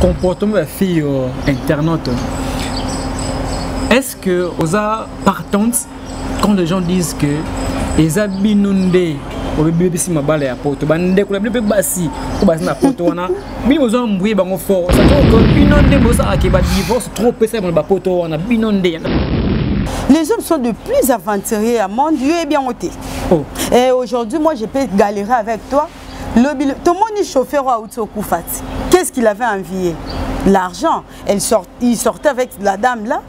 comportement de fille internaute. Est-ce que vous êtes partante quand les gens disent que les abinondés au bébé si ma balle à porte, bandé qu'on a bébé bassi, au bassin à porte, on a mis aux hommes bouillés bango fort. Ça fait que binondé bossa qui va divorce trop pesé dans la porte, on a binondé. Les hommes sont de plus aventuriers à mon Dieu est bien ôté. Oh. Et aujourd'hui, moi, je peux galérer avec toi. Tout le monde est chauffeur à Outsokoufat. Qu'est-ce qu'il avait envié? L'argent. Il sortait avec la dame là.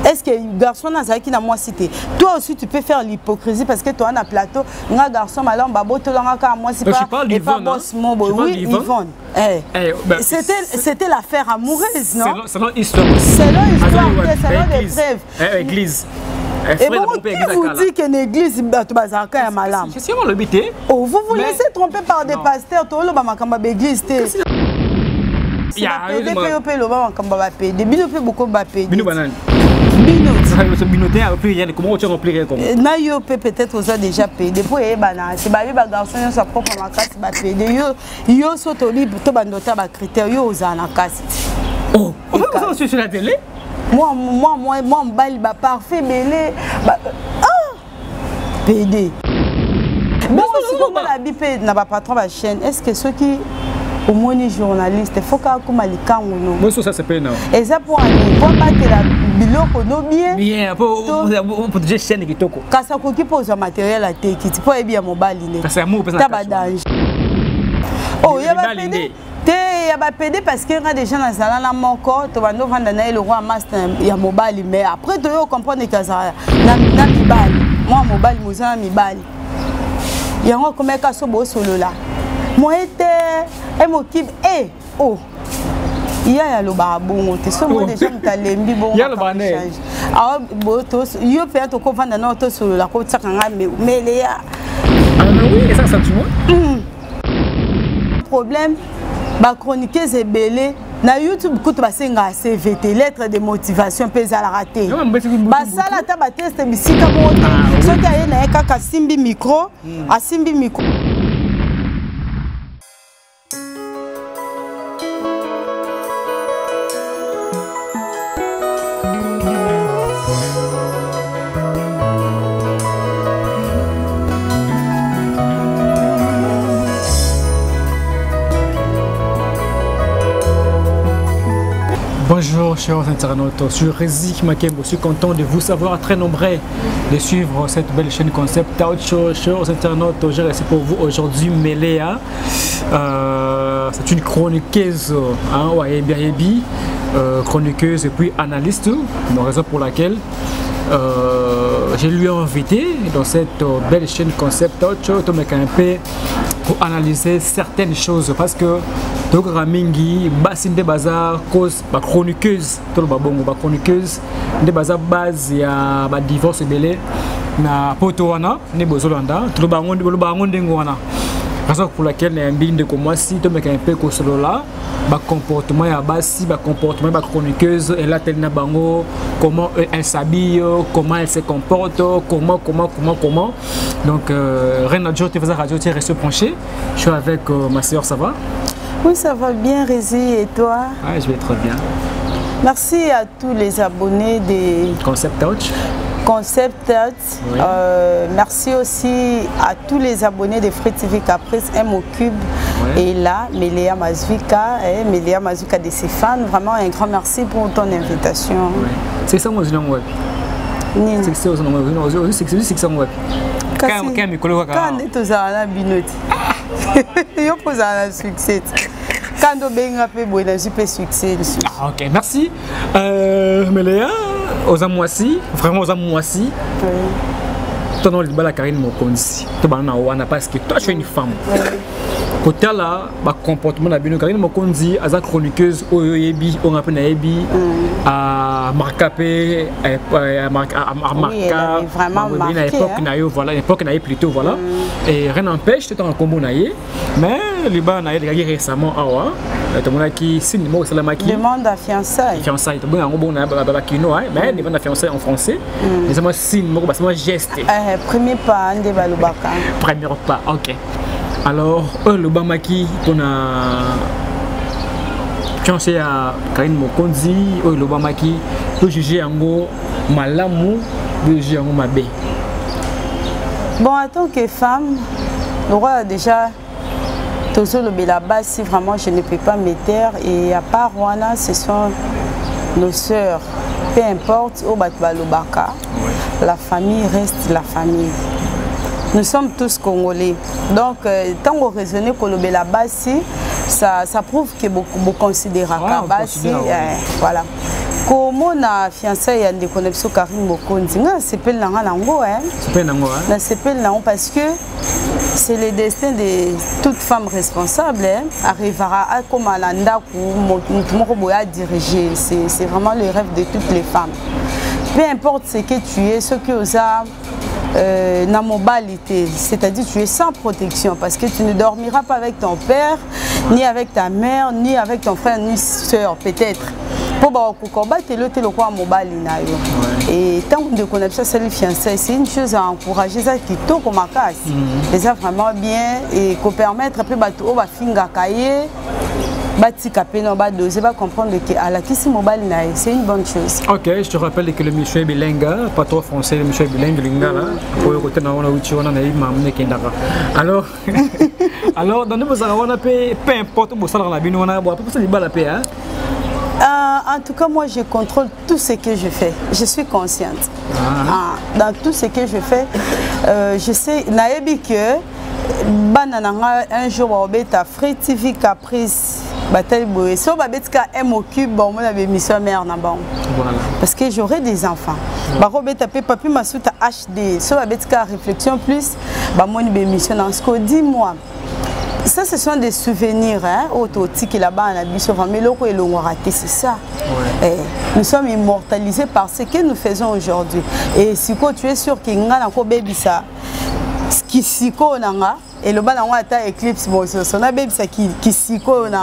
Est-ce que le garçon n'a qui n'a moi cité? Toi aussi, tu peux faire l'hypocrisie parce que toi, on a plateau. Un garçon, malin, babo, tu l'as moi, c'est pas. Et pas boss, oui, Yvonne. C'était l'affaire amoureuse, non? C'est notre histoire. C'est notre histoire, c'est notre épreuve. Église. Et bon, qui vous dit que l'église est malade? C'est vraiment le bité. Oh, vous vous laissez tromper par des pasteurs, tout le monde l'église. Il y a des pays beaucoup peut-être aux a déjà payé. Depuis, c'est pas garçon, sa propre casse, yo sotobi, tout bandota, critère, yo aux a la casse. Oh, vous êtes sur la télé? Moi, balle, parfait, mêlé. PD. Mais si on a l'habitude, n'a pas patron de la chaîne, est-ce que ceux qui. Au moins les journalistes, il faut qu'on ait les moi ça c'est pas non. Et ça pour battre la biloko no bien. Bien, pour déjà chaîne qui toko. Quand ça qui pose le matériel à te qui peut bien mobile ne. Parce que moi personne. T'as danger. Oh, il y a pas PD. Il y a pas PD parce qu'il y a des gens dans la là mon corps, tu vas nous vendre le roi master il y a mobile mais après tu comprendre que ça na mi balle. Moi mobile moi mi balle. Il y a un comme ka so bo solo là. Moi et m'occupe oh il y a le babon tu sais moi déjà m'talembi bon il y a le bané ah botos yo fait to ko vanda na to solo la ko tsakanga mais les oui et ça tu vois problème ba chroniqueuse est belé na YouTube kutu basenga CVT lettre de motivation pesa la raté ba sala ta ba test bisika mo so ta yena kaka simbi micro asimbi micro. Bonjour chers internautes, je suis Rézik Makembo, je suis content de vous savoir très nombreux de suivre cette belle chaîne Concept Out Show. Chers internautes, j'ai reçu pour vous aujourd'hui Meléa, c'est une chroniqueuse, chroniqueuse et puis analyste, la raison pour laquelle je lui ai invité dans cette belle chaîne Concept Out Show pour analyser certaines choses parce que Mingi, Bassinde Bazar, cause ba chroniqueuse, tout le babongo, ba chroniqueuse, de bazar base ya ba divorce belé na Potowana, ne bozolanda, tout le bangon dengwana. Raison pour laquelle les mbine de comme moi si tu me un peu que cela là, ba comportement ya basi, ba comportement ba chroniqueuse, et là tel na bango, comment elle s'habille, comment elle se comporte, comment. Donc Reine Joe te faisait radio, tu es resté penché. Je suis avec ma soeur, ça va? Oui, ça va bien, Rézi, et toi? Oui, je vais très bien. Merci à tous les abonnés de Concept Touch. Oui. Merci aussi à tous les abonnés de Free TV Caprice, M Cube et là, Meléa Mazvika de ses fans. Vraiment un grand merci pour ton invitation. Oui. C'est ça, moi, je l'ai web. C'est ça, c'est ça, web. Quand tu as la binote. Yo pose un succès. Quand on a un super succès. Ok, merci. Meléa, aux amoisi, vraiment aux amoisi. Toi, non, la Karine Mokonzi. Toi, parce que toi, tu es une femme. Côté là, le comportement de la Karine Mokonzi, à la chroniqueuse, Oyoyebi, on a Ebi, à Marcapé, à Marca, vraiment à l'époque, voilà, l'époque plutôt, voilà. Et rien n'empêche, tu es en combo naïe, mais les bas naïe récemment, tout le monde qui signe le mot, c'est la maquille. Demande à fiançailles. Fiançailles, tu as un bon babakino, mais demande à fiançailles en français. Mais c'est moi signe, c'est moi geste. Premier pas, on débat le baka. Premier pas, ok. Alors, le Bamaki, on a fiancé à Karine Mokonzi ou Lobamaki peut juger en gros malamu peut juger en gros mabé. Bon, en tant que femme, le roi déjà toujours le là-bas, si vraiment je ne peux pas me taire, et à part Rwanda, ce sont nos sœurs. Peu importe où Batbalobaka, la famille reste la famille. Nous sommes tous Congolais. Donc, tant qu'on raisonne que le là-bas, ça prouve que vous considérez voilà. Comme on a fiancé à des connexions Karine Mokonzi, c'est pas l'ango, parce que c'est le destin de toute femme responsable arrivera à comme à l'anda pour diriger. C'est vraiment le rêve de toutes les femmes. Peu importe ce que tu es, ce que tu as la mobilité, c'est-à-dire tu es sans protection parce que tu ne dormiras pas avec ton père, ni avec ta mère, ni avec ton frère, ni soeur peut-être. Pour combattre le quoi mobile. Et tant que connaît ça, c'est le fiancé, c'est une chose à encourager, ça qui tôt comme casse. Et ça vraiment bien et qu'on permettre après bateau va finga cahier. Va comprendre que à la question mobile c'est une bonne chose. Ok, je te rappelle que le monsieur est bilingue, pas trop français, le monsieur est bilingue, alors, alors dans nos on a peu importe où ça dans la bine on a pas la paix. En tout cas, moi, je contrôle tout ce que je fais. Je suis consciente. Dans tout ce que je fais, je sais, naebi que un jour, on va être fritive, caprice, bataille boue. Si on va être cube, on va être mission mère bon. Parce que j'aurai des enfants. On va être papi masuta HD. Si on va être réflexion plus, on va être mission dans ce que dis-moi. Ça, ce sont des souvenirs authentiques là-bas en Abissou, mais l'eau et l'eau raté, c'est ça. Nous sommes immortalisés par ce que nous faisons aujourd'hui. Et si tu es sûr qu'il y a un bébé, ça, ce qui s'y connaît, et le bas n'a éclipse, son bébé, ça qui s'y connaît.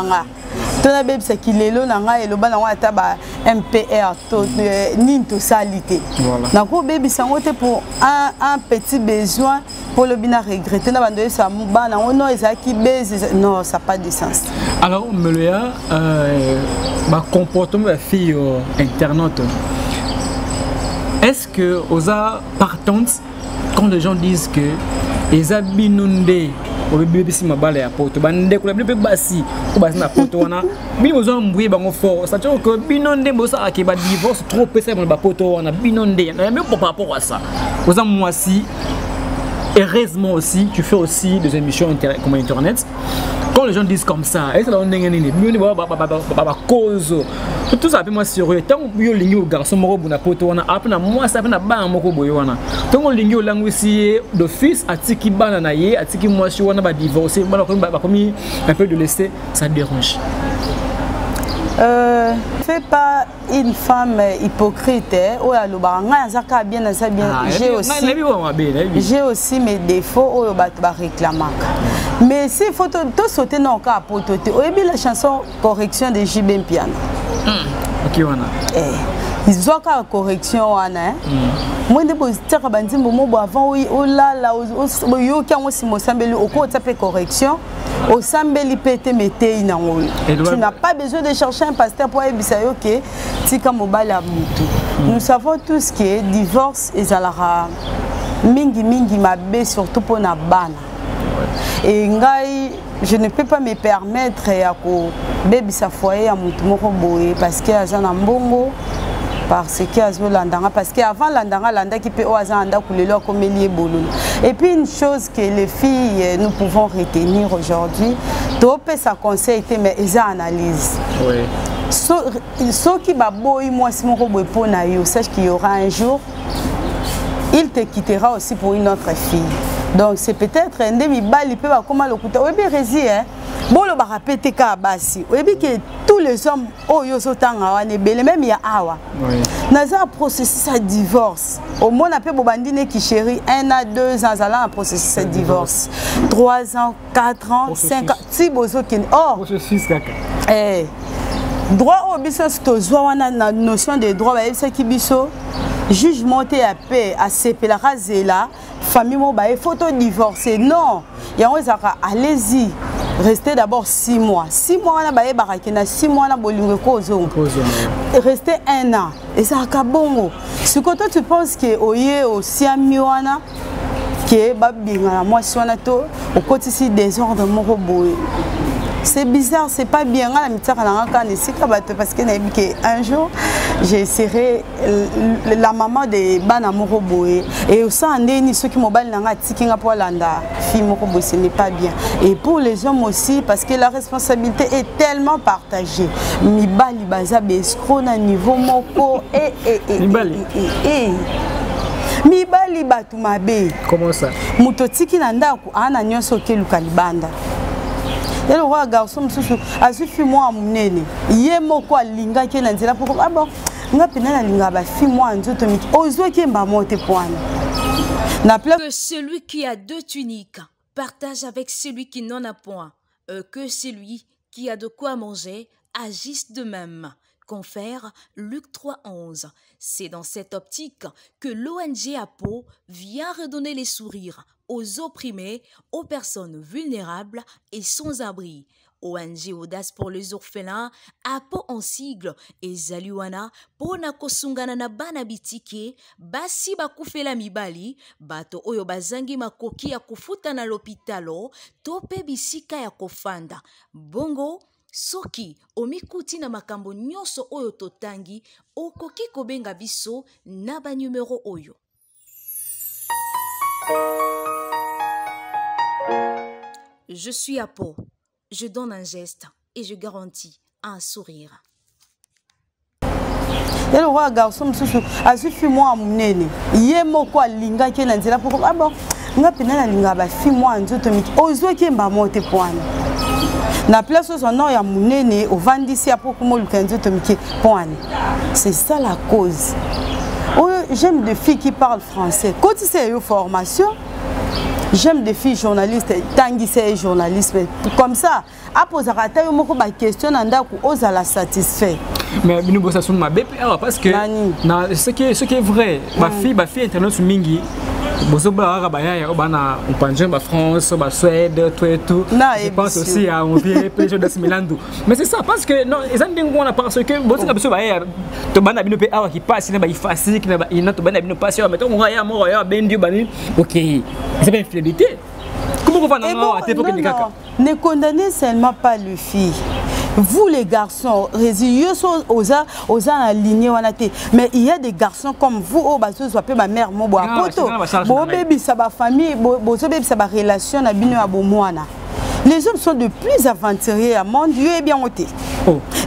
Ton bébé, c'est qu'il est là, et le bas n'a MPR, Ninto salité. Donc, le bébé, c'est pour un petit besoin. Pour le bien regretter, non, ça n'a pas de sens. Alors, Meloya, comportement de fille internaute, est-ce que aux partantes, quand les gens disent que les abinondés, au bébé si ma balle à porte, bandé pour le bébé bassi, au bassin à porte, on a mis aux hommes bouillés bango fort. Ça veut dire que binondé, bossa qui va divorce trop pesé dans le porte, on a binondé. Il y a même pas par rapport à ça. Aux hommes moi si. Heureusement aussi, tu fais aussi des émissions comme Internet. Quand les gens disent comme ça, est-ce que cause tout ça, moi sérieux. Tant que vous avez un garçon, vous avez un moi, ça fait un ban. Tant que vous avez un langue de fils, à ce qui bananaye, à ce qui moi, si on a divorcé, un peu de laisser, ça dérange. Fais pas une femme hypocrite j'ai aussi mes défauts mais s'il faut tout sauter dans le cas pour la chanson correction de JB Piano. Ils ont une correction. Moi, je correction. Tu n'as pas besoin de chercher un pasteur pour que nous savons tout ce qui est divorce et zalara mingi mabe surtout pour na bana. Et je ne peux pas me permettre de baby sa foyer à mutumoko boye parce que azana mbongo. Parce qu'avant l'andanga qui peut comme et puis une chose que les filles nous pouvons retenir aujourd'hui, tout ça conseil mais ils analysent. Ceux qui baboy moi si mon robot pour naïo sache qu'il y aura un jour il te quittera aussi pour une autre fille. Donc c'est peut-être un demi-balle, il peut avoir comment le couteau. Oui, bien résilié, hein. Bon, le barapété kabasi. Oui, bien que tous les hommes, oh, yo sotanga, on est belle, même il y a awa. Naza a processé sa divorce. Au moins, on a peu bobandine qui chérit 1 à 2 ans, ça a processé sa divorce. 3 ans, 4 ans, 5 ans. Si bozo qui oh. Eh. Droit au business, to zoa na notion de droit, c'est qui biso. Jugement à paix, à CP, la razela, famille, il faut te divorcer. Non, allez-y. Rester d'abord 6 mois. 6 mois, on a barakina 6 mois, on a bolingo kozo. Rester 1 an. Et ça a bongo. Ce que toi tu penses que oye aussi à miwana, que babinga moi si on a tout, au côté ici désordre mon robot. C'est bizarre, c'est pas bien. Parce qu'un jour, j'essaierai la maman de Bana Moroboé. Et au sein de ceux qui m'ont dit ce n'est pas bien. Et pour les hommes aussi, parce que la responsabilité est tellement partagée. Mibali Bazabe escroc na niveau moko. Mibali Batumabe. Comment ça? Mutotiki Nandaku, Ana Nyoso Kelukalibanda. Et le roi garçon a suffi moi à mon nez. Yé moko linga qui est là pour ah bon, on a pénal linga ba fi moi en tout mis. Ozo qui m'a monté point. Que celui qui a 2 tuniques partage avec celui qui n'en a point. Que celui qui a de quoi manger agisse de même. Confère Luc 3,11. C'est dans cette optique que l'ONG APO vient redonner les sourires aux opprimés, aux personnes vulnérables et sans abri. ONG Audace pour les orphelins, APO en sigle, et Zaluana, pona kosungana na bana bitike, basi bakufela mibali, bato oyo bazangi makoki ya kufuta na l'hôpitalo, tope bisika ya kofanda. Bongo, soki omikuti na makambo nyonso oyo totangi, okoki kobenga biso na ba numero oyo. Je suis APO. Je donne un geste et je garantis un sourire. Et le roi garçon a suffi moi à mon nez. Yé moko linga qui est là pour ah bon, on a pénal linga ba fi moi en tout mis. Ozo qui m'a monté point. Na place où son nom ya mon nez au vendisi à pour comment le candidat te mis point. C'est ça la cause. Oh, j'aime des filles qui parlent français. Quand c'est une formation, j'aime des filles journalistes, tangi c'est journaliste. Comme ça, après ça rata yo moko ba question nanda ku oza la satisfait. Mais nous bossa sur ma BPA parce que ce qui est vrai, ma fille internet sur mingi. Bozo ba rabaya bana upanje ba France, ba Suède, tout et tout. Je pense aussi à on vient plein de Milando. Mais c'est ça parce que non, ils ont bien qu'on a parce que bozo ka beso ba ya to bana bino pe awa qui passe na ba ifasi na ba ina to bana bino passe mais to moya ben Dieu bani. OK. C'est pas une fidélité. Comment on va dans à l'époque de Kaka? Ne condamnez seulement pas les filles. Vous les garçons, aux alignés, mais il y a des garçons comme vous, oh, bah, soit ma mère, mon bois, bon bébé, ça va famille, bon bébé, ça va relation, à bino à moana. Les hommes sont de plus aventuriers, mon Dieu est bien ôté.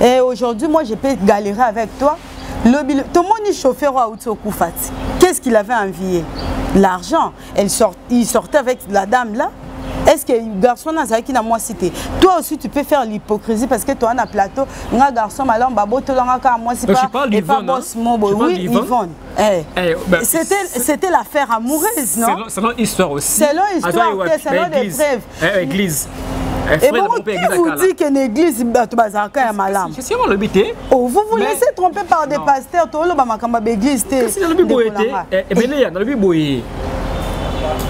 Et aujourd'hui, moi, je peux galérer avec toi. Tout le monde est chauffeur à Outsokoufati. Qu'est-ce qu'il avait envié? L'argent. Il sortait avec la dame là. Est-ce que le garçon qui n'a moi cité? Toi aussi tu peux faire l'hypocrisie parce que toi on a plateau, un garçon malin babo to langa moi c'est pas et pas boss mon oui Yvonne. C'était l'affaire amoureuse non? Selon histoire aussi. Selon histoire, selon des preuves. Église. Et bon, qui vous dit que l'église est malade? C'est vraiment l'habité. Oh, vous vous laissez tromper par des pasteurs, tout le monde l'église. C'est dans le Bible. Et bien là, dans le Bible.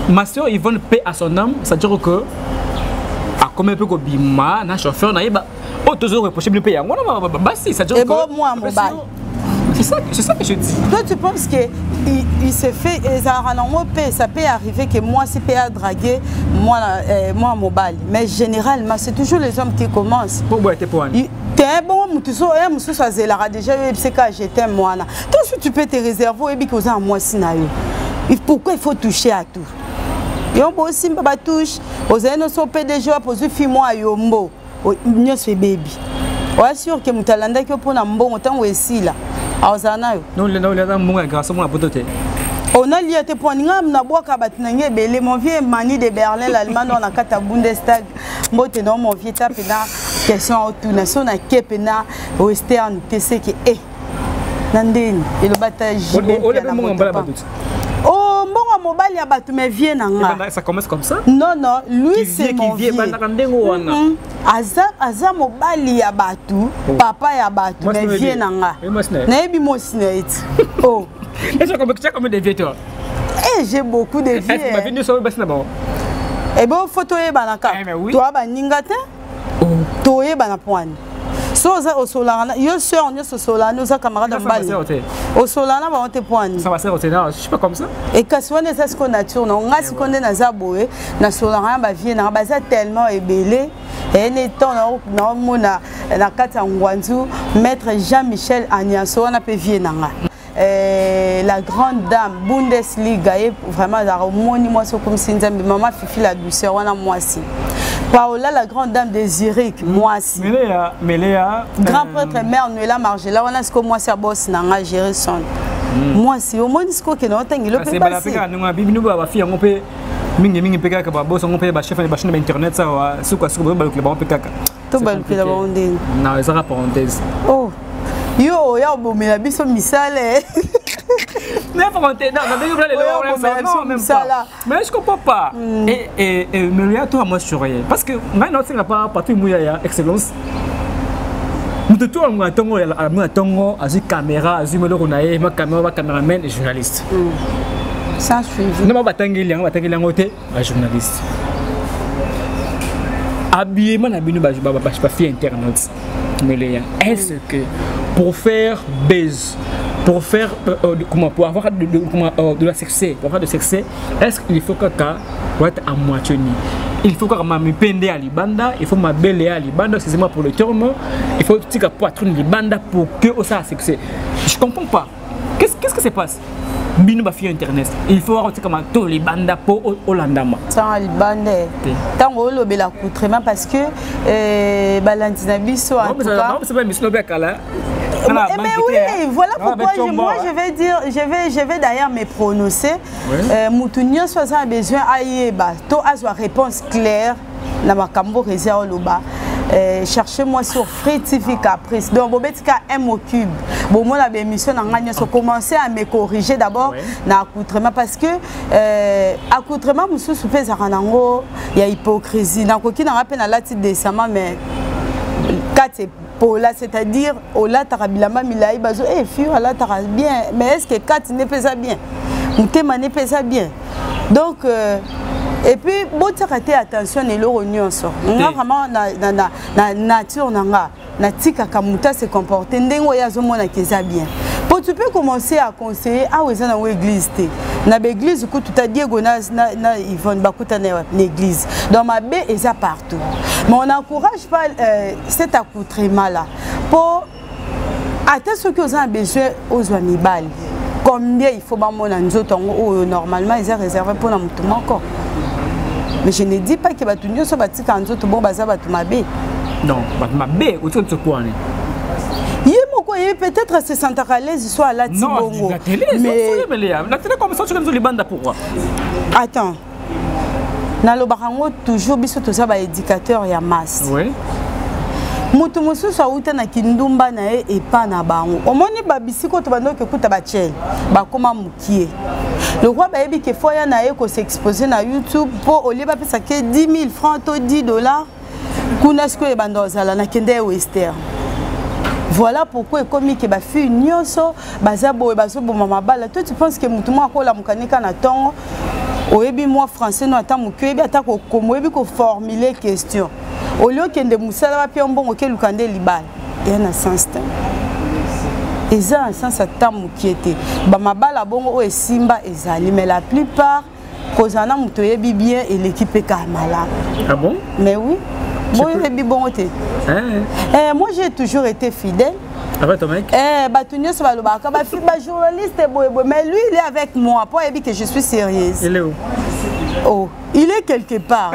Ma soeur Yvonne paie à son âme, c'est-à-dire que à combien peu que bima na chauffeur na iba oh toujours reprocher bien payer moi bah si ça dire que moi c'est ça que je dis. Toi tu penses que il se fait ça peut arriver que moi si peut draguer moi mobile mais généralement c'est toujours les hommes qui commencent pour boire tes points. T'es un bon mutuso et mutuso ça zélara déjà c'est que j'étais moi là. Toi si tu peux te réserver et bien que ça moi sinayo. Pourquoi il faut toucher à tout? Et on peut aussi pas touche. Aux aînés sont PDG pour se filmer à Yombo. Nous c'est baby. On est sûr que mutalanda qui pour na mbongo tant aussi là. Aozana yo. Non le mbongo grâce moi pour doter. On a lié te pour ngam na boka batinenge belé mon vieux mani de Berlin l'allemand dans la carte Bundestag. Mbote non mon vieux tape na question autour nation na kepena western TC que nandeni et le bataille. Oh, bon, mobile ya batu me vient nanga. Ça commence comme ça? Non, non, lui c'est mon vieux. Aza mobile ya batu, papa ya batu me vient nanga. Naebi mo sinait. Oh. Et ça comme des vieux toi? Eh, j'ai beaucoup de vieux. Est-ce que ma vie ne sauve pas ça d'abord? Et bon photo e banaka. Toi ba ningate. To e banapwani. So za osolana, yo sœur nyo sosolana, za camarade mbali. Osolana ba on te poani. Ça va ser au non, je suis pas comme ça. Et kaswane ça ce qu'on nature non, nga si konde na za boye, na solana ba vie na ba za tellement ébélé. Et neton na mona na kata ngwanzu, maître Jean-Michel Agnaso na pe vie nanga. La grande dame Bundesliga est vraiment moi comme si maman Fifi la douceur on a moi aussi. Paola la grande dame de Zurich moi aussi. Meléa grand prêtre mère Noëlla Margela on a ce que moi c'est boss nanga gérer son. Moi aussi au moins ce que non tangi le peut passer. C'est ba bibi nous ba fille on peut mingi peka ka ba boss on peut ba chef ba chaîne internet ça sur quoi sur ba le ba peka. To ba le ba onde. Non, ça parenthèse. Oh. Yo, ya bomela biso misale. Mais faut monter non, même pas. Mais je comprends pas. Et Melia toi moi sur rien parce que maintenant c'est la partie mouya excellence. Nous tout on attend à caméra, à zoomer ma caméraman et journaliste. Ça suivi. Non ba tangi langote, journaliste. Habillement n'abinu ba fille internet. Est-ce que pour faire buzz, pour faire pour avoir de la succès, pour avoir de succès, est-ce qu'il faut que être à moitié ni? Il faut que me pende à libanda, il faut ma belle à libanda, excusez-moi pour le terme, il faut que poitrine libanda pour que ça a succès. Je comprends pas. Qu'est-ce que se passe? Binu ba fille internet. Il faut avoir comme tout les bandes pour Hollandama. Sans les bandes. Tant on le bel accoutrement parce que balantina biso en tout cas. C'est pas mission beka là. Mais oui, voilà pourquoi moi je vais d'ailleurs me prononcer. Moutounio soit a besoin ayeba. To a réponse claire na makambo réserve loba. Cherchez-moi sur Free TV Caprice. Donc, Bobetika M au cube. Bon, moi, la émission, on a commencé à me corriger d'abord dans l'accoutrement parce que l'accoutrement, il y a hypocrisie. Dans le cas où on a titre décemment, mais c'est-à-dire, Ola Tarabilama Milaï Bazo, eh, fille, Ola Taras bien. Mais est-ce que Kat n'est pas ça bien? Moutema n'est pas ça bien. Donc, et puis, bon, tu as attention, et l'euro sort. On a vraiment la nature, na tika kamuta se comporter, ndengo ya zo mona keza bien. Pour tu peux commencer à conseiller à dans l'église. Na l'église, tout a dit na Yvonne Bakuta na l'église. Dans ma baie, et ça partout. Mais on n'encourage pas cet accoutrement là. Pour atteindre ce que vous avez besoin aux amibales. Combien il faut normalement ils sont réservés pour notre encore. Mais je ne dis pas que Batunio soit bâti quand nous bon baza Batumabé. Non, Batumabé, où tu te quoi? Peut-être se sentir à l'aise soit à la Tibongo. Non, la télé, la télé comme ça, tu as les bandes pourquoi? Attends. Dans le barango, toujours, biso tout ça, éducateur et masse. Oui. Mutu mususu auta na kindumba na e pa na bango. Omoni babisiko to bando ke kuta bachel. Ba koma mukie. Le roi ba yebi ke foya na e ko s'exposer na YouTube pour au lieu ba pesa ke 10 000 francs to $10. Kuna sko e bando zala na kende western. Voilà pourquoi comme que ba fi nyonso bazabo e bazo bo mama bala. Toi tu penses que mutu mo akola mukanika na tongo oyebi moi français no ata mukie bi ata ko komo yebi ko formuler question. Au lieu que de Moussala va puis un bon auquel Lukande libal. Il y a un sens. Ils ont un sens à tam qui était. Bamabala bon ou Simba et Zali, mais la plupart Kozana Moutoye bien et l'équipe est Kamala. Ah bon? Mais oui. Moi j'ai toujours été fidèle. Avec ton mec? Batunio se va le bar. Journaliste mais lui il est avec moi. Pour dire que je suis sérieuse. Il est où? Oh, il est quelque part.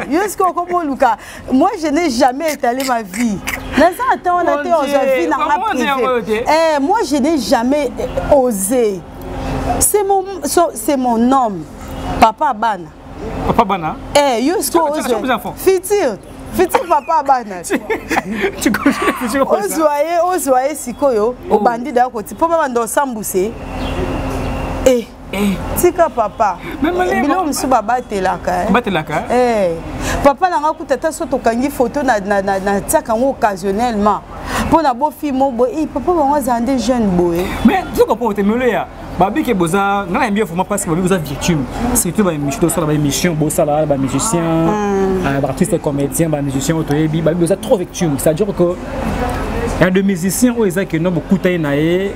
Moi, je n'ai jamais étalé ma vie. Moi, je n'ai jamais osé. C'est mon homme. Papa Bana. Papa Bana? Fitir Papa Bana. Tu connais Ozoye Sikoyo. Au bandit d'accord. Papa Bana Samboussé. Tika papa. Bilo msu baba telaka. Batelaka. Papa nanga kutata soto kangi photo na tsaka ngo occasionnellement. Pour na bo fi mo bo papa bango zande jeune boy. Mais tu comprends te meule ya. Babi que boza, on a bien vraiment parce que babi boza victime. Surtout ba émission, sur la émission, boza là, ba musicien, artiste comédien, ba musicien autoébi, babi boza trop victime. C'est-à-dire que il y a des musiciens où ils ont que non beaucoup taille naé.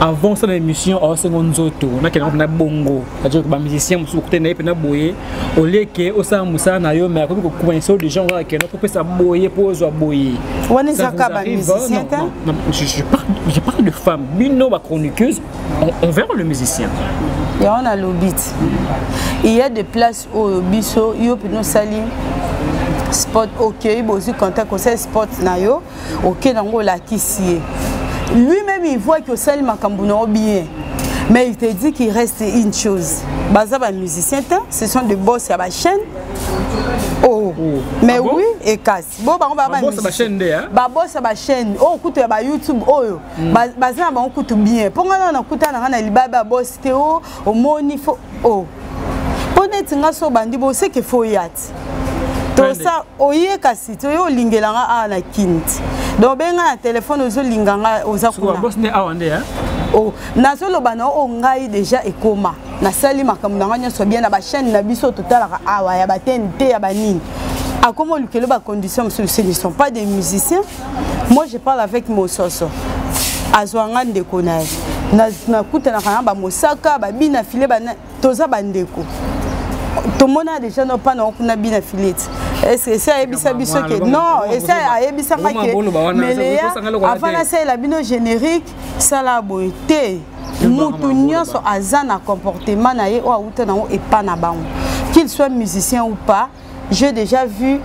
Avant cette émission, on s'est gonzoto, on a quelqu'un bongo. C'est-à-dire que les musiciens sont beaucoup naé pena boyer. Au lieu que au sein Moussa nayo, mais comme qu'on connaît des gens là qui n'ont pas ça boyer pour oser boyer. On est ça comme musicien. Non, je parle de femmes. Bino, ma chroniqueuse, on verra le musicien. Et on a l'obit. Il y a des places au biso, yo pino sali. Spot ok, il aussi contact conseil spot nayo, ok dans la kissier. Lui-même il voit que sali makambuno bien. Mais il te dit qu'il reste une chose. Baza ba musicien, ce sont des boss à la chaîne. Oh. Mais ah bon? Oui, et casse. Bon, on va ba boss à la chaîne hein. Ba boss à la chaîne. Oh, écoute ba YouTube oh. Baza ba on écoute bien. Pour moi on écoute na libaba boss Théo, au monifo. Oh. Honnête nga so bandi bo c'est que faut yat. To ça oye kasi to yo lingelanga ana kint. Donc benga na téléphone ozo linganga oza kuna. Boss ne awande hein. Oh, nazolo bana o ngai déjà ekoma. Na sali makambo na nganya so bien na ba chaîne na biso total awa ya ba TNT ya ba nini. A comment le ba condition ce ne sont pas des musiciens. Moi je parle avec mon soso. Azwanga ndeko na. Na kuta na kana ba mosaka ba bina filé ba toza bandeko. Tout le monde a déjà non pas non kuna bina filete. Est-ce que ça ebisa biso que non, et ça ebisa pas que mais avant la c'est la bino générique ça la beauté. Mutu nyonso azana comportement na ye o auta na e pas na bango. Qu'il soit musicien ou pas, j'ai déjà vu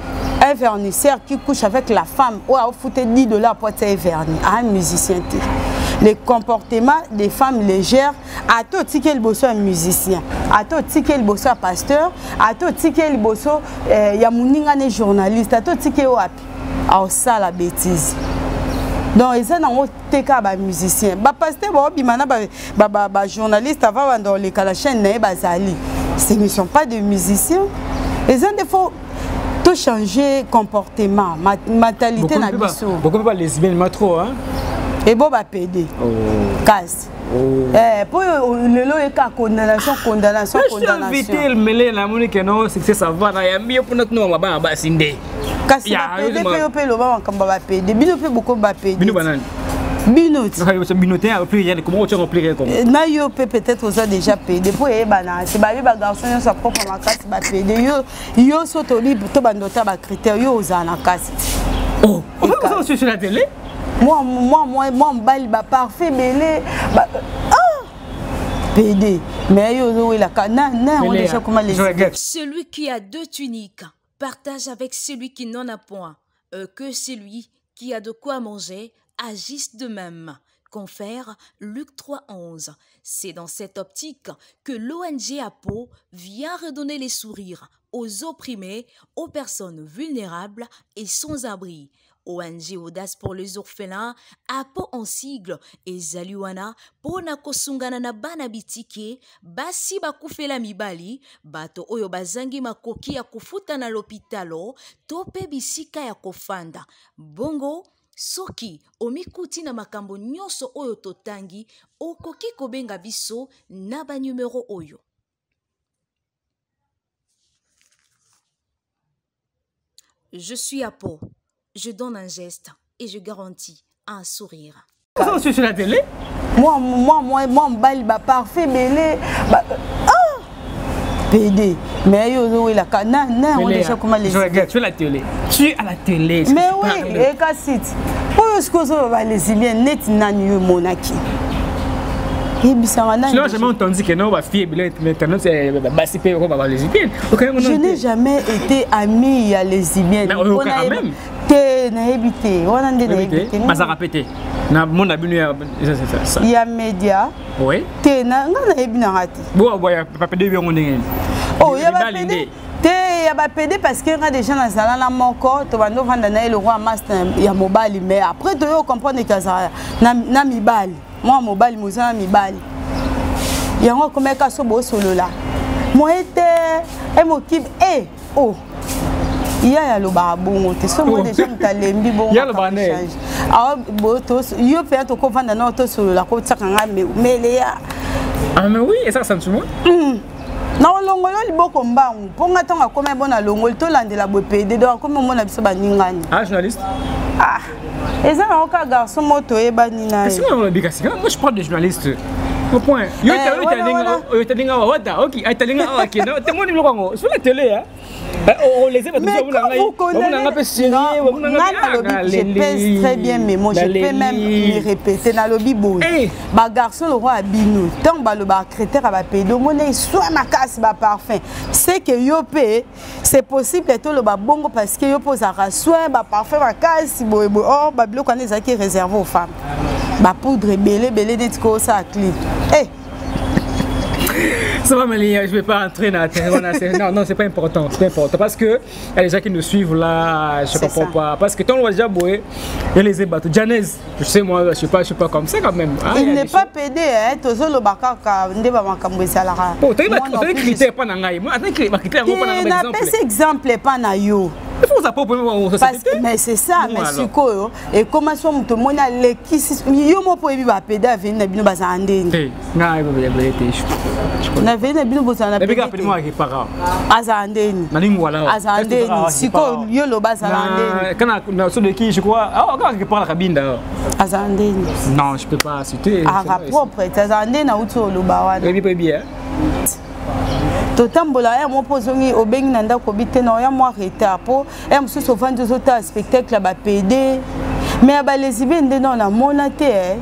un vernisseur qui couche avec la femme ou a foutu $10 pour être vernis, un musicien. Les comportements des femmes légères, à tout ticket le bosso un musicien, à tout ticket le bosso un pasteur, à tout ticket le bosso yamuninga ne journaliste, à tout ticket au api, à ça la bêtise. Donc ils ont un téka ba musicien, ba pasteur ba bimana ba journaliste avant dans les la chaîne ne bazali. Ce ne sont pas des musiciens. Ils ont des fois tout changer comportement, mentalité na biso. Beaucoup pas lesbiennes mais trop hein. Et bon va péder. Casse. Pour le lot est condamnation. Je suis invité le mêler la monnaie que non c'est ça va na ya mieux pour notre nom ba ba sinde. Casse va péder pe le ba comme ba péder. Bino pe beaucoup ba péder. Bino banane. Binote. Binote a repris hier comment tu remplir comment. Na yo peut-être vous a déjà payé. Pour e banane, c'est ba garçon sa propre ma casse ba péder. Yo soto libre to bandota ba critère yo za na casse. Oh, on va ça sur la télé. Moi, on balle parfait, mais PD. Mais celui qui a deux tuniques partage avec celui qui n'en a point. Que celui qui a de quoi manger agisse de même. Confère Luc 3,11. C'est dans cette optique que l'ONG APO vient redonner les sourires aux opprimés, aux personnes vulnérables et sans abri. ONG Audace pour les orphelins, APO en sigle, et Zaliwana, pona kosungana na bana bitike, basi bakufela mibali, bato oyo bazangi makoki ya kufuta na l'hôpitalo, tope bisika ya kofanda. Bongo, soki, omikuti na makambo nyonso oyo totangi, okoki kobenga biso na ba numero oyo. Je suis APO. Je donne un geste et je garantis un sourire. Ça sur la télé? Moi, on balle parfait, mais PD. Mais yo la cana, on déjà comment les. Je regarde, tu es à la télé. Tu es à la télé. Mais oui, et cassite. Pour ce que ça va les bien net nanyo monaki. Tu n'as jamais entendu que non, ma fille, maintenant c'est bassipé au bas lesbienne. Je n'ai jamais été amie à lesbienne. On a même. T'es naïbité. On a des naïbité. Mais ça répète. Na mon abinu ça. Il y a média. Oui. T'es naïbité raté. Bon, pas pédé bien on est. Oh, il y a pas pédé. T'es y a pas pédé parce que quand des gens dans ça là mon corps, tu vas nous vendre le roi master il y a mobile mais après tu comprendre que ça na mibali. Moi mobile mozana mibali. Yango comme ka so bo solo là. Moi était et m'occupe oh. il y a le babon te so mo déjà mutalembi bon il y a le bané ah boto yo peut to ko vanda na to so la ko tsaka mais les ah mais oui et ça sentiment na longolo liboko mbangu ponga tanga koma bona longolo to landela bopede donc comme mona biso baningani ah journaliste ah et ça na ka garçon moto e banina c'est moi moi je parle de journaliste au point yo talinga wada OK talinga OK non te moni lokango sur la télé hein on les aime je pèse très bien mais moi je peux même me répéter dans le bibo ba garçon le roi abino tant ba le ba critère ba pédo monnaie soit ma casse ba parfum c'est que yo pe c'est possible tout le ba bongo parce que yo pose à soit ba parfum ba casse bobo oh ba bloc on est qui réservé aux femmes ba poudre belé dit que ça clip ça va, Mélie, je ne vais pas entrer dans la terre. Non, c'est pas important. C'est important parce que il y a des gens qui nous suivent là, je ne comprends pas. Parce que tant on déjà boé, il y a les ébatos. Janez, je sais, moi, je ne suis pas comme ça quand même. Ah, il n'est pas pédé, hein. Tu as le baka, tu as un critère pas dans l'aïe. Moi, un critère pas dans l'aïe. C'est exemple pas dans l'aïe. Il faut ça mais c'est ça, mais c'est quoi? Et comment ça, tout le monde a l'équipe. Il y a un peu de pédé à venir, il y a un peu de Navene bozana pe rapidement avec parents azandeni nalingi wala azandeni siko yo lo bazandeni kana so de qui je crois quand je parle kabinda azandeni non je peux pas citer propre azandeni na uto lo bawana bien totambola mo pozongi obengi na ndako bite na ya mo retard po mususu ofandi zota spectacle ba PD mais ba les ibende na mona te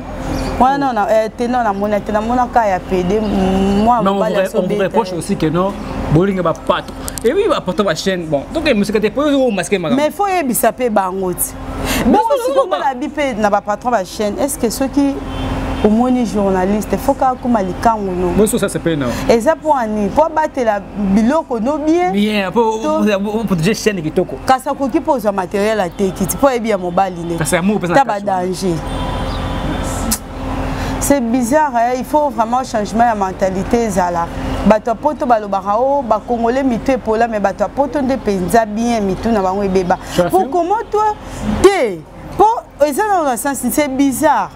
moi non na mona ka ya PD moi on me reproche aussi que non bowling ba pat et oui ba porter ma chaîne bon donc musique te pose au masquer mais faut yebisa pe bangoti mais si on la bipé na ba patron ba chaîne est-ce que ceux qui au moins journaliste il faut ka kuma likangulo moi ça c'est pas non et ça pour ani pour battre la biloko no bien pour protéger chaîne kitoko kasa ko ki pose matériel à te kiti pour bien mobile ne kasa mo pesa ta ba danger. C'est bizarre, hein? Il faut vraiment changement de mentalité. Bato poto balobarao, ba congolais mitu pour là, mais bato poto de penza bien mitu na bango beba. Pour comment toi, pour dans le sens c'est bizarre.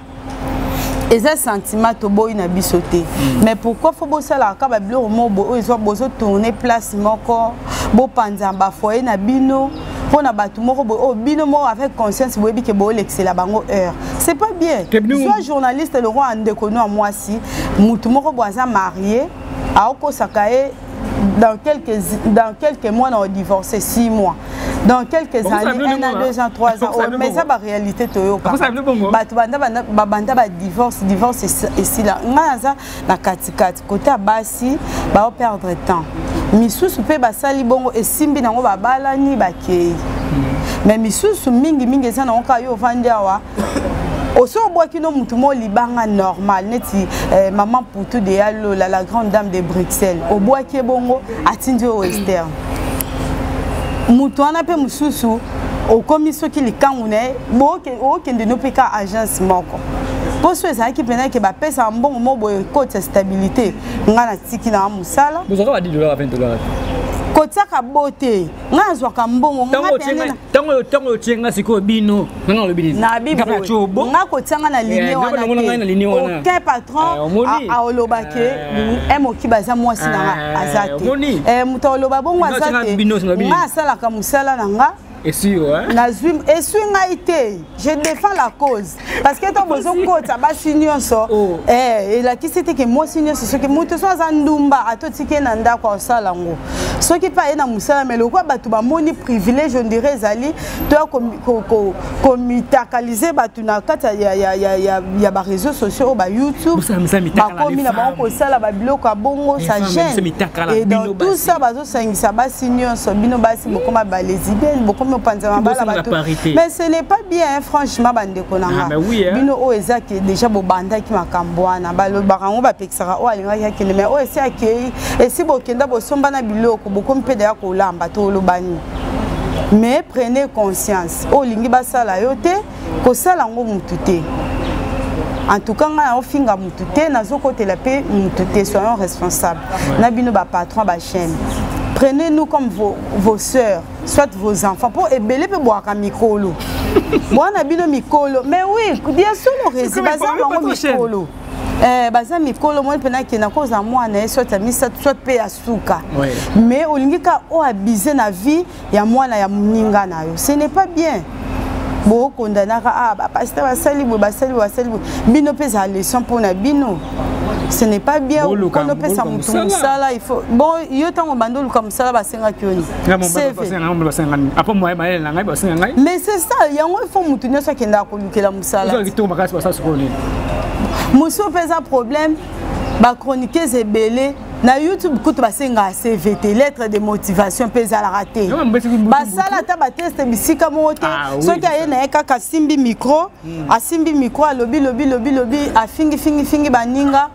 Et ça sentiment to boy na bisoté. Mais pourquoi faut bosser la ka ba blo mo bo ils ont besoin tourner place moko, bo panza ba foyer na bino. Pour na batu moko bo bino mo avec conscience bo bi ke bo l'excella bango heure. C'est pas bien. Soit journaliste le roi andeko no moi si mutu moko bo aza marié a oko sakae dans quelques mois on a divorcé 6 mois. Dans quelques années, 1 an, 2 ans, 3 ans, mais ça va réalité toyo. Batu banda ba divorce ici là. Ngaza na katikati côté basi ba perdre temps. Misusu pe basali bongo esimbi nango ba balani ba kei. Mais misusu mingi ça na oka yo vandiawa. Oso boakino mutu mo libanga normal neti maman Poutou de Yalo la grande dame de Bruxelles. O boakie bongo atindi au western. Mutu ana pe mususu o komiso ki likangune bo ke ndeno peka agence moko. Poso eza ki pena ke ba pesa mbongo mo boye côté stabilité ngana tiki na musala. Vous aurez $10 à $20. Kotaka bote ngazwa ka mbongo tango tienga siko bino ngana lo bini na bibo ngako tanga na ligne wana aucun patron a olobake emoki baza mwasi na azate muto oloba bongo azate nga sala ka musala nanga et sûr hein et sur ngaité je défends la cause parce que ton besoin kota ba senior so et la qui c'était que moi senior c'est ce que muto so azandumba atotike na ndako osala ngo ce qui pas na musala mais le quoi batu ba moni privilège on dirait zali to komitakaliser batu na kata ya ba réseaux sociaux ba YouTube ba komi na ba ko sala ba biloko bongo ça gêne et dans tout ça bazo sangisa ba senior so bino basi bokoma ba lesbienne bokoma mais ce n'est pas bien hein, franchement bande konanga bino o ezaki déjà bo banda ki makambwana balo barango ba pexera o alinga yaki mais o esi akei esi bokenda bo somba na biloko bokomi pe ya ko lamba to lobani mais prenez conscience o lingi basala yote ko sala ngo mututé en tout cas on finga mututé nazo côté la paix mututé soyons responsables na bino ba patron ba chaîne Prenez-nous comme vos sœurs, soit vos enfants, pour ébélé pour boire un mikolo. Moi, on a bien mikolo. Mais oui, bien sûr, nous résidons dans mikolo. Baza mikolo, moi, je pense que cause à moi, soit à misa, soit paye à souka. Mais au lingika, on a abusé na vie, il y a moi, il y a mninga na yo. Ce n'est pas bien. Bon, condamné à pasteur basali, bino pesa leçon pour na bino. Ce n'est pas bien. On ne peut pas ça là, il faut. Bon, il y a tant de bandes comme ça, bah c'est un kioni. Mais c'est ça, il y a un faut moutonner ça qui est d'accord que la moussala. Mousso pèse un problème, bah chroniquer c'est belé. Na YouTube kutu basenga CVT lettre de motivation pèse à la rater. Bah ça là ta ba test bisika moté. So ki aye na kaka simbi micro, a simbi micro a lobby a fingi baninga.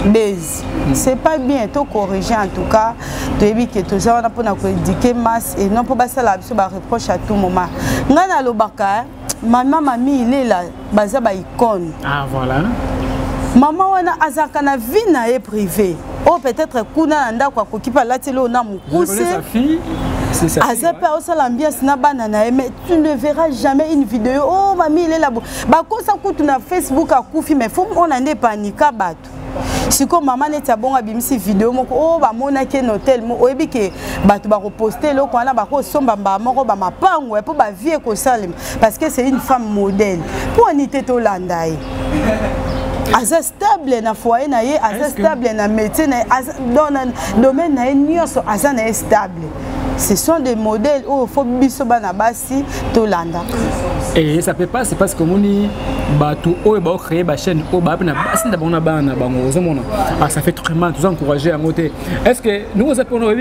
Base. C'est pas bien, tout corriger en tout cas. Tu as vu que tout ça, on a pour éduquer masse et non pour passer la reproche à tout moment. Ngana lobaka, maman mamie il est là, baza ba icône. Ah voilà. Maman wana azaka na vie na e privé. Oh peut-être kuna nda kwa kokipa latelo na mukuse. Sa fille. C'est ça. Azapa osa l'ambiance na banana mais tu ne verras jamais une vidéo. Oh mamie il est là. Ba ko sa kutu na Facebook a kufi mais faut on ande panika batu. Si comme maman n'est pas bon à bimsi vidéo moko oh ba mona ke hôtel mo oyebi ke batu ba reposter lo ko na ba ko somba ba moko ba mapango e po ba vie ko salem parce que c'est une femme modèle pour anité to landai asa stable na foyer na ye asa stable na métier na dans le domaine na nyonso asa na stable. Ce sont des modèles où il faut biso bana basi to landa. Et ça peut pas, c'est parce que mon bateau au ba créer ba chaîne au ba na basi na bana bango zomona. Ah ça fait très mal, tout encourager à monter. Est-ce que nous appelons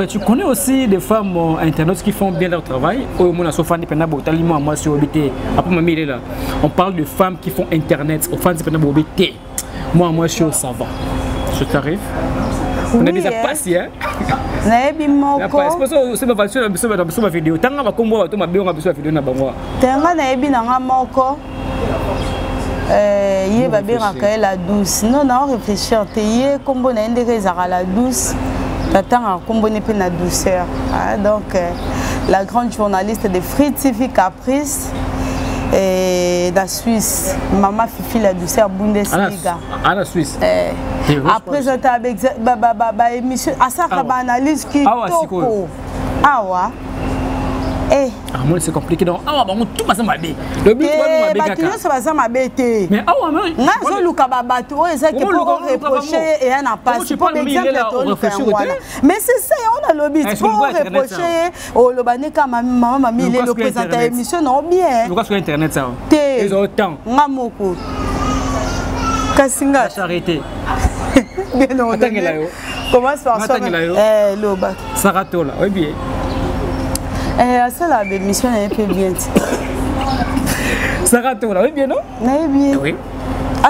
tu connais aussi des femmes internautes qui font bien leur travail au mona sofani pena botalimo moi sur obité. Après mamie est là. On parle de femmes qui font internet au fan pena obité. Moi je suis au savant. Je t'arrive. On a déjà passé hein. Naebi moko. C'est ma voiture sur ma vidéo. Tanga ba kombo to ma béonga biso vidéo na bango. Tanga naebi nanga moko. Yé ba béraka la douce. Non na réfléchir te yé kombo na ndeke ezaka la douce. Tanga kombo ne pe na douceur. Donc la grande journaliste de Free TV Caprice et la Suisse, Maman Fifi la douceur Bundesliga. À la Suisse. Après j'étais avec émission à ça analyse qui toko. Ah ouais. Ah moi c'est compliqué donc ah bah on tout passe ma bé. Le but moi ma bé kaka. Ça va ma bé té. Mais ah ouais mais. Na zo luka babato o eza que pour reprocher et un passe. Pour exemple mais c'est ça on a le but pour reprocher au lobaneka maman mamie il est le présentateur émission non bien. Pourquoi sur internet ça? Ils ont autant. Ngamoko. Kasinga charité. Bien non. Commence par ça. Loba. Saratola, oui bien. Ça la mission est un peu bien. Saratola, oui bien non? Oui. Oui.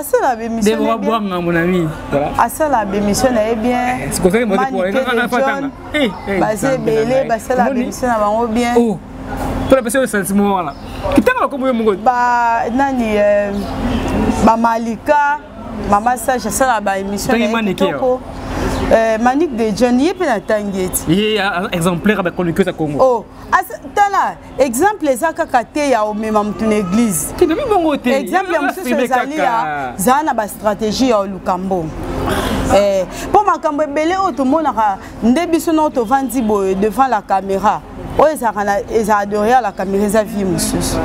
Ça la mission. Des boire mon ami. Voilà. Ça la mission est bien. C'est quoi ça que moi pour basé belé, basé la mission avant bien. Oh. Pour la personne ce moment là. Qui t'a comme mon gars? Bah nani ba Malika, maman ça je ça la émission. Manique de John yé pe na tangeti. Yé exemplaire avec chroniqueuse à Congo. Oh, tala exemple za kaka te ya o mema mtu na église. Qui demi bongo te. Exemple mtu sezali ya zana ba stratégie ya Lukambo. Pour makambo belé o to monaka ndebiso no to vandi boy devant la caméra. O eza adoré à la caméra za vie mususu.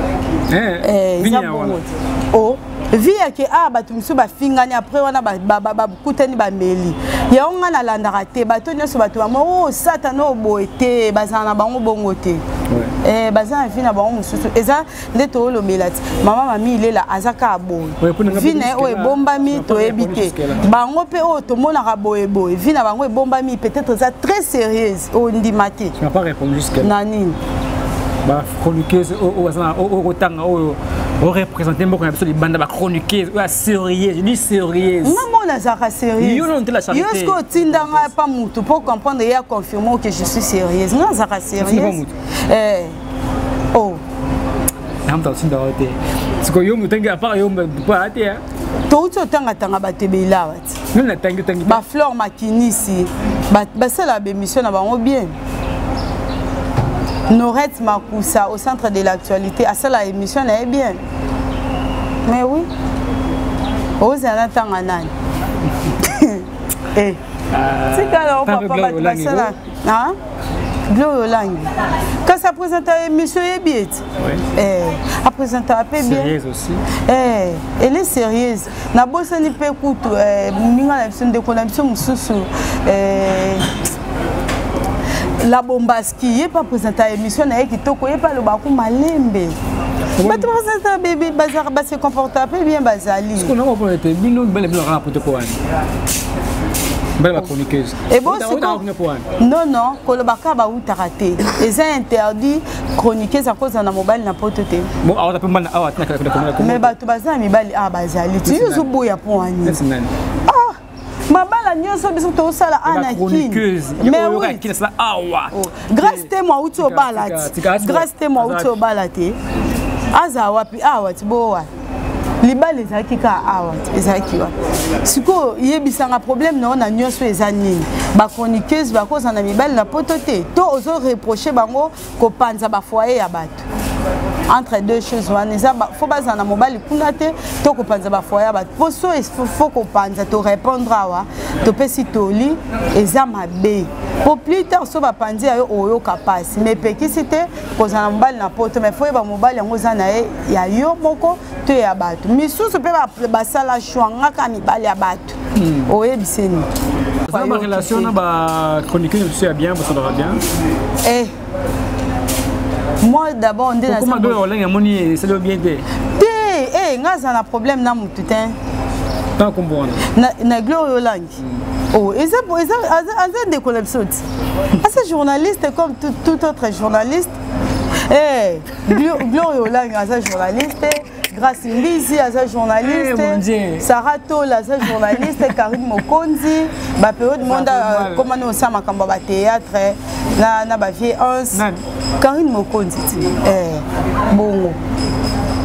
Oh via ke bato musu ba fingani après wana ba kutani ba meli ya onga na landa raté bato nyoso bato ba oh satano boete bazana bango bongo te bazana fina bango mususu eza ndeto lo belati mama mami ile la azaka boy vina o ebombami to ebite bango pe o to mona ka boy vina bango ebombami peut-être ça très sérieuse o ndimate tu n'as pas répondu jusqu'à nani ba chroniqueuse au rotanga au représenter beaucoup de bande ba chroniqueuse ou sérieuse je dis sérieuse maman la zaka sérieuse yo non te la charité yo sko tindanga pas mutu pour comprendre et confirmer que je suis sérieuse non zaka sérieuse oh am ta tinda hote siko yo mutenga part yo pas ate to tanga tanga batebela wati non na tangi ba fleur makinisi c'est la émission na bango bien. Norette Makusa au centre de l'actualité, c'est la émission na bien. Mais oui. Ozana tangana. Eh. C'est alors papa basala. Hein? Gloire langue. Quand ça présente l'émission est bien. Eh, à présenter un peu bien. Sérieuse aussi. Eh, elle est sérieuse. Na bossa ni pe kutu minga na biso de connexion mususu la bombaski est pas présenter l'émission na kitoko est pas le baku malembe. Mais tu présentes bébé bazar ba se comporter un peu bien bazali. Ce qu'on a pas été bino belle rapporter pour belle chroniqueuse. Et bon non non, kolobaka ba utaraté. Et c'est interdit chroniqueuse à cause na mobile na pototé. Bon, alors tu peux mal ah mais ba tu bazali mibali ah bazali. Tu uzuboya pour ani. Ah, mabala nyonso biso to sala ana chroniqueuse. Mais oui, qui ça awa. Grâce témoin uti obalati. Grâce témoin uti obalati. Aza wapi awati bowa. Libali ezaki ka awati ezaki wa. Siko yebisanga problème na nyonso ezanini. Ba chroniqueuse ba koza na mibali na pototé. To ozo reprocher bango ko panza ba foyer ya bato. Entre deux choses, il faut pas en mobile kunate to ko panza ba foyer ba poso faut ko panza to répondra to pesi to li ezama be pour plus tard so ba panzi ayo oyo capable mais pekisite ko za mobile na poto mais faut ba mobile yango za na ya yo moko to ya bato misusu pe ba sala chwanga ka mibali ya bato oyebiseni ça ma relation na ba chroniqueur monsieur bien parce qu'on aura bien eh. Moi d'abord on dit comment de on moni c'est le bien de eh ngaza na problème na mututin tant comprendre na Gloire langue oh et ça pour ça de collapsot c'est journaliste comme tout autre journaliste eh Gloire langue c'est journaliste Grâce Mbizi c'est journaliste Sarah Tola c'est journaliste Karine Mokonzi ba période monde comment on ça makamba ba théâtre na ba vie 11 Karine Mokonzi bon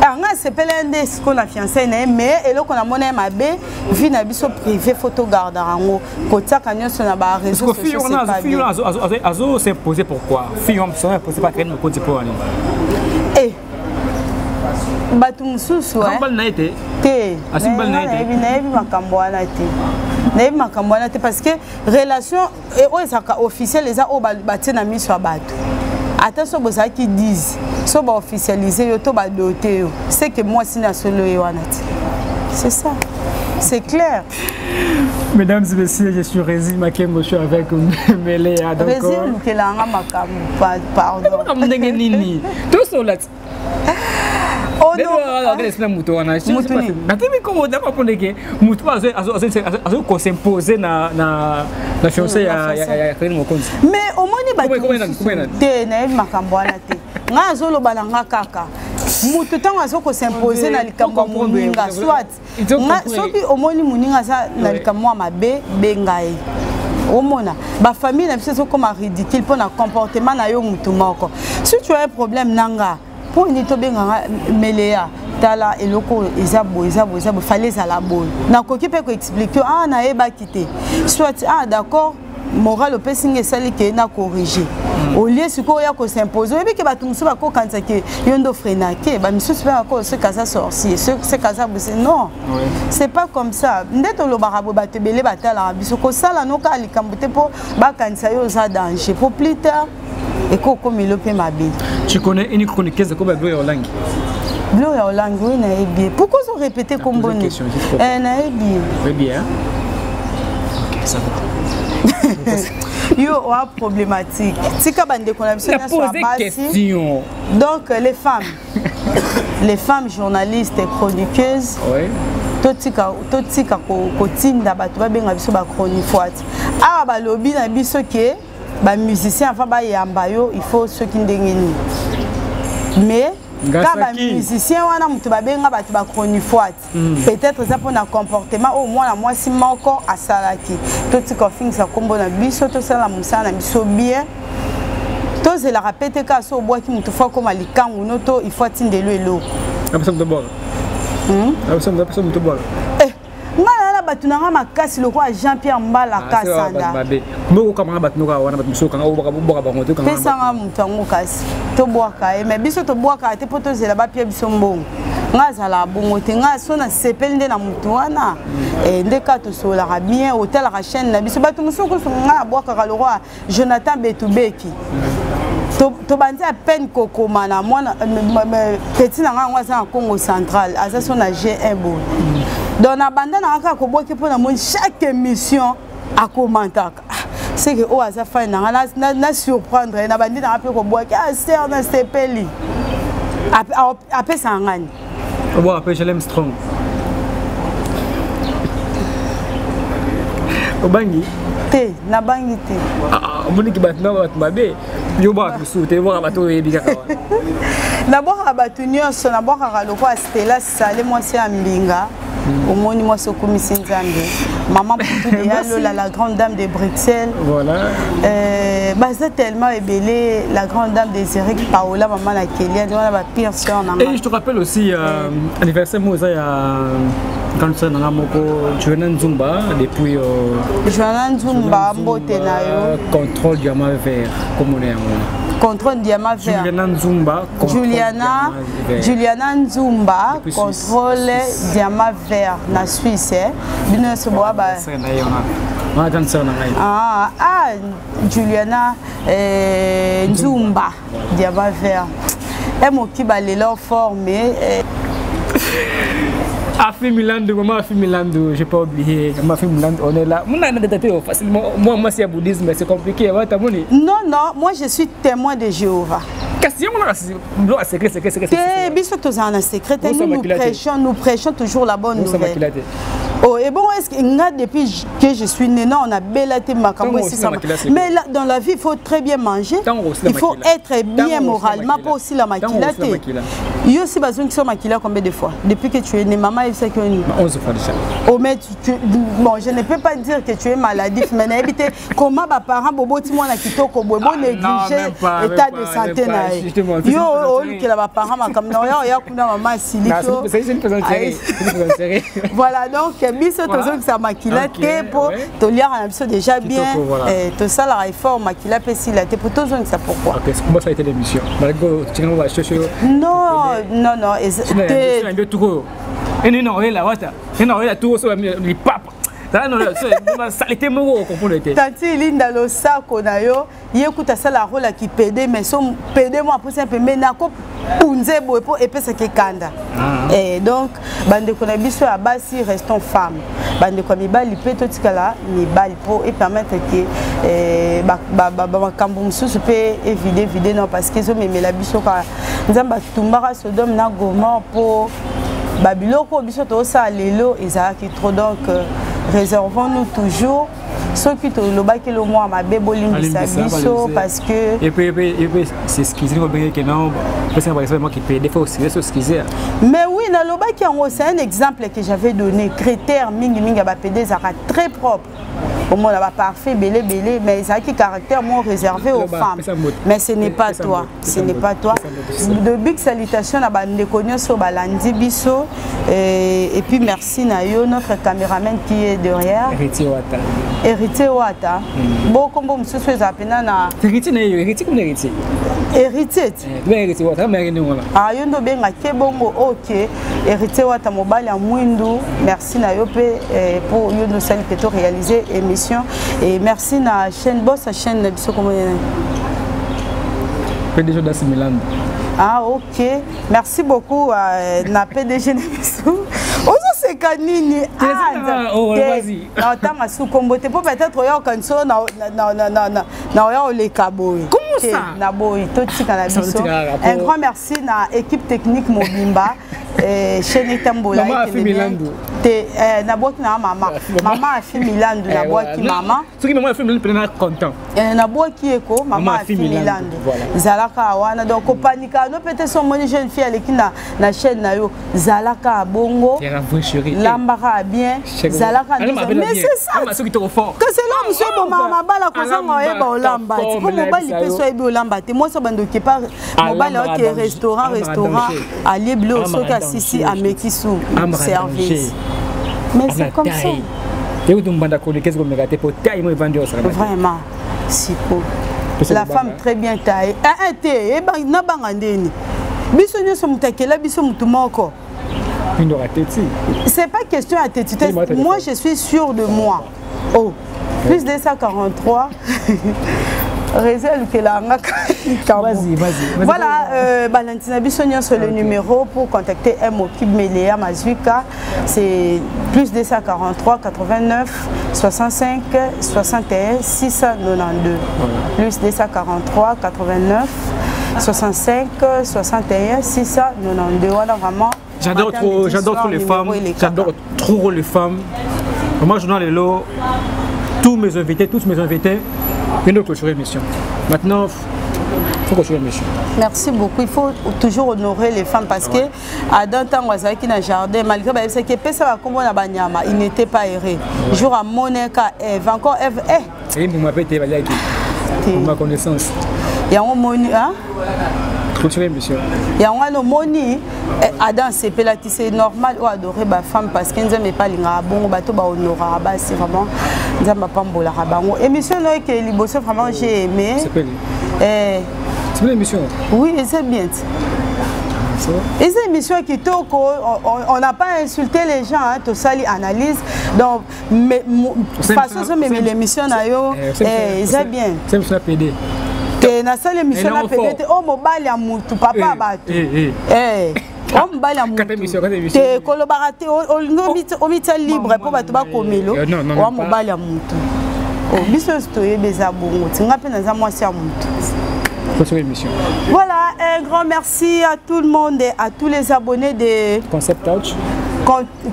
anga sepelende ce qu'on a fiancé mais eloko na mona mabe vie na biso privé photo garde rango kota kanyo na ba réseaux sociaux azo s'imposer pourquoi fille homme sont imposé pas Karine Mokonzi pour aller batu mususu kambal na été te asimbal na été na makambo wana te na makambo wana te parce que relation et o esaka officiel les a o batie na miso bato ata so boza qui disent so ba officialiser yo to ba doter yo c'est que moi sina solo yo wana te c'est ça c'est clair. Mesdames et messieurs, je suis Rési Makembo, je suis avec Meléa. Rési Mukelanga Makambo, pardon. Tout ça là. Oh non, regarde muto wana. Natimi comme d'abord pour que muto azo s'imposer na fiancée ya Karine Mokonzi. Mais au moins ni batu. Te na makambo wana te. Nga azolo balanga kaka. Mutu tango azoko s'imposer na likambo muninga soit. Nga soki omoni muninga za na likambo mabe bengai. Omona ba famille na biso comme ridicule pour na comportement na yo mutu moko. Si tu as un problème nanga pour ni to benga Meléa tala eloko ezabo fallait za la bonne na koki pe ko expliquer ah na eba quitter soit ah d'accord moral opesing esali ke na corriger au lieu siko ya ko s'imposer et que batu musu ba ko kanza ke yondo frena ke ba misu ba ko ce casa sorcier ce casa non c'est pas comme ça ndeto lo barabo ba tebele batala biso ko sala no ka likambote po ba kanza yo za danger pour plus tard et comme il peut m'habiller. Tu connais une chroniqueuse comme Gloire langue. Gloire langue oui na bien. Pourquoi vous répétez comme bonne question na bien. Oui bien. OK, ça va. Yo a problématique. Tika bande ko na biso na so question. Donc les femmes journalistes et chroniqueuses. Oui. Totika ko tinda batu ba benga biso ba chroniqueuse. Ah ba lobby na biso ke ba musicien enfin ba yamba yo il faut ceux qui ndengeni mais quand ba musicien wana mutu ba benga batu ba chroniqueuse peut-être ça pour na comportement au moins la moi si moko asalaki totika finisa kombo na biso to sala musana biso bien to ze la répéter ka so bois qui mutu fa comme likangu noto il faut tindelo eloko absam de bol absam de bol batunanga makasi le roi Jean-Pierre Mbala Kasanda moko kamanga batunoka wana batusoka boka bangoto kamanga pesanga mutango kasi to boaka mais biso to boaka te poto zela ba pie biso mbongo ngazala bongo te nga sona sepel nde na mutu wana ndeka to sola bien hôtel la chaîne na biso batu musoko nga boaka ka le roi Jonathan Betubeki to bandi à peine kokoma na mwana petit na nga za Congo central asa sona G1 bon donc na banda na ka ko boki pona mon chaque émission a commentaka c'est que o asa fa na surprendre na bandi na pe ko boki a ser na sepeli après ça ngani bon après je l'aime strong obangi te na bangi te moni ki batna batmabe yo ba kusute bo bato yebika kawa na boka batu nyonso na boka loko Stella Salé moi c'est Ambinga au moni moi so komisi nzambe maman Poutou de la grande dame de Bruxelles voilà baza tellement ébélé la grande dame des Eric Paola maman la Kélia on a ba pire sœur na et je te rappelle aussi anniversaire moza ya quand ça na moko Joana Nzumba depuis Joana Nzumba mbote na yo contrôle diamant vert comme on est contrôle diamant vert Juliana Nzumba contrôle diamant vert na Suisse bino so boa ba Juliana Nzumba diamant vert et mo ki ba lelo formé Afi Milando, maman Afi Milando, j'ai pas oublié. Maman Afi Milando, on est là. Moi, facilement. Moi, c'est le bouddhisme, mais c'est compliqué. Non, moi, je suis témoin de Jéhovah. Qu'est-ce qu'on a secret. Nous prêchons toujours la bonne nouvelle. Oh, et bon, est-ce que depuis que je suis né, on a bellaté ma mais là, dans la vie, il faut très bien manger. Il faut être bien moralement, pas aussi la maquillate. Il y a aussi besoin que tu maquillé combien de fois? Depuis que tu es né, maman, il sait que 11 fois déjà. Oh, mais bon, je ne peux pas dire que tu es maladif, mais éviter comment mes parents bobo timon na kitoko bobo négliger état de santé na. Yo que la parents ma comme non ya kuna maman silito. Voilà donc biso tozo que ça maquillate pour to lire en biso déjà bien tout ça la réforme maquillate pe si la te pour tozo que ça pourquoi. OK, comment ça a été l'émission? Non, c'était un peu trop. Et non, là, tout sur les papes. Ça était mon comprendre. Tanti Linda lo sako na yo, yekuta sala rôle qui pédé mais son pédé moi pour simple mais nako punze boy pour épesa ke kanda. Et donc bande ko na biso ya basi restons femmes. Bande ko mibali pe to tikala mibali pour et permettre que ba kambu mususu pe vider non parce que zo memela biso ka nzamba tumbara Sodome na Gomorrhe pour babiloko biso to sa lelo ezaki trop donc réservons-nous toujours ceux qui te le bas que le mois ma béboline biso parce que et puis c'est ce qu'ils ont bien que non parce que c'est moi qui paye des fois aussi ce qu'ils ont mais oui na loba qui en c'est un exemple que j'avais donné critère mingi ba PD ça très propre au moins là parfait belé mais ça qui caractère moins réservé aux femmes mais ce n'est pas toi de big salutations na bande konyo so balandi biso et puis merci na yo notre caméraman qui est derrière Héritier Wata bon comme monsieur les appena na héritier comme héritier Wata mais ah yo ndo benga ke bongo OK Héritier Wata mobile ya mwindu merci na yo pe pour yo no sali que to réaliser émission et merci na chaîne boss la chaîne biso comment PDG d'Aci Milan. Ah OK merci beaucoup na PDG biso ozo se kanini vas-y attends sous combo te peut-être yo kanso na yo le kabo comment ça na boy to tika na biso un grand merci na équipe technique Mobimba chaîne Tambola na boîte na maman a fait Milandu na boîte maman ce qui maman a fait Milandu content na boîte qui eko maman a fait Milandu zalaka wana donc panika no peut-être son moni jeune fille avec na chaîne na yo zalaka bongo lambaka bien zalaka mais c'est ça que c'est là monsieur bon maman bala kozanga yeba olamba ko mobali peso yebi olamba te moi so bando ki par mobali ok restaurant allié bleu soka sisi amekisu service mais c'est comme ça Et vous demandez qu'est-ce que vous me gâtez pour tailler mon vendu au salon. Vraiment, si peu. La femme très bien taillée. Un thé, n'a pas ngandeni. Bisogno so mutakela biso mutumoko. C'est pas question à tête. Moi je suis sûre de moi. Oh, plus de 143. Réserve que la Vas-y. Voilà, Valentina Bissognon sur le numéro pour contacter Mokib Meléa Mazuika. C'est plus 243 89 65 61 692. Plus 243 89 65 61 692. Voilà vraiment. J'adore trop les femmes. J'adore trop les femmes. Moi, je donne les lots. Tous mes invités, une autre clôturer l'émission. Maintenant, il faut clôturer l'émission. Merci beaucoup. Il faut toujours honorer les femmes parce que à d'un temps, qui dans le jardin, malgré que il n'était pas erré. Jour à Monica, Eve, encore Eve, et vous m'appelez pour ma connaissance. Il y a un moni, hein? Clôturer l'émission. Il y a un moni, Adam, c'est normal ou adorer ma femme parce qu'ils n'aiment pas les bon, bateau, c'est vraiment. Émission que Liboso vraiment j'ai aimé. C'est une émission. Oui, c'est bien. Et c'est une émission qui on n'a pas insulté les gens, hein, tout ça, l'analyse. Donc, façon de mettre l'émission, c'est bien. C'est une PD. Et dans cette émission, on a PD, oh, mobile à moutou, papa, bateau. On va la moutou. T'es collaborateur, on met ça libre pour battre bas comme il est. On va la moutou. Oh, biso stoye bezabongo. Tinga pe naza moi si à moutou. Voilà, un grand merci à tout le monde et à tous les abonnés de Concept Touch.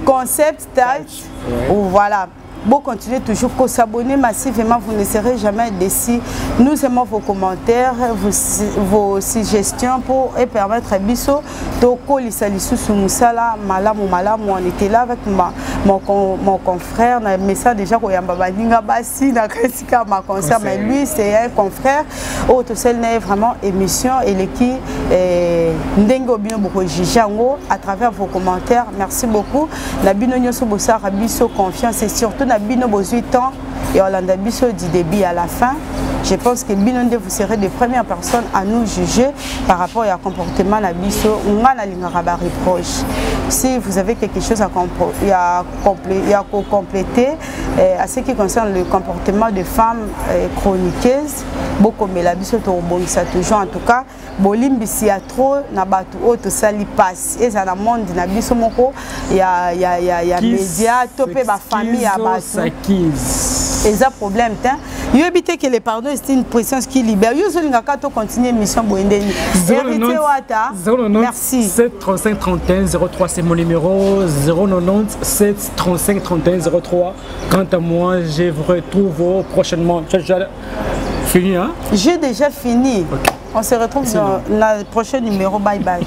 Concept Touch. Voilà. Bon, continuez toujours à s'abonner massivement, vous ne serez jamais déçus. Nous aimons vos commentaires, vos suggestions pour permettre à Bisso Toko Lissalisou Moussala, Malamu, on était là avec mon confrère, on a mis ça déjà au Yambabadinga Bassi, dans ma concert, mais lui c'est un confrère. Oh, tout ça est vraiment émission et l'équipe Ndengo Bino Boko Jijango à travers vos commentaires. Merci beaucoup. La Bino Sobosa Bisso confiance et surtout Bino 8 ans et Olanda Bisso du début à la fin. Je pense que Binonde vous serez les premières personnes à nous juger par rapport au comportement de Bisso. On a la reproche. Si vous avez quelque chose à compléter à ce qui concerne le comportement des femmes chroniqueuses, beaucoup mais la Bisso ça toujours en tout cas. Bolimbi si a trop na batu auto sali passe et ça na monde na biso moko ya média topé ba famille à batu et ça problème t'in yo éviter que les pardons c'est une pression qui libère yo so linga to continuer mission boendeni hérité wata merci 7 35 31 03 c'est mon numéro 090 7 35 31 03. Quant à moi je vous retrouve prochainement. Fini hein? J'ai déjà fini. Okay. On se retrouve dans le prochain numéro. Bye bye.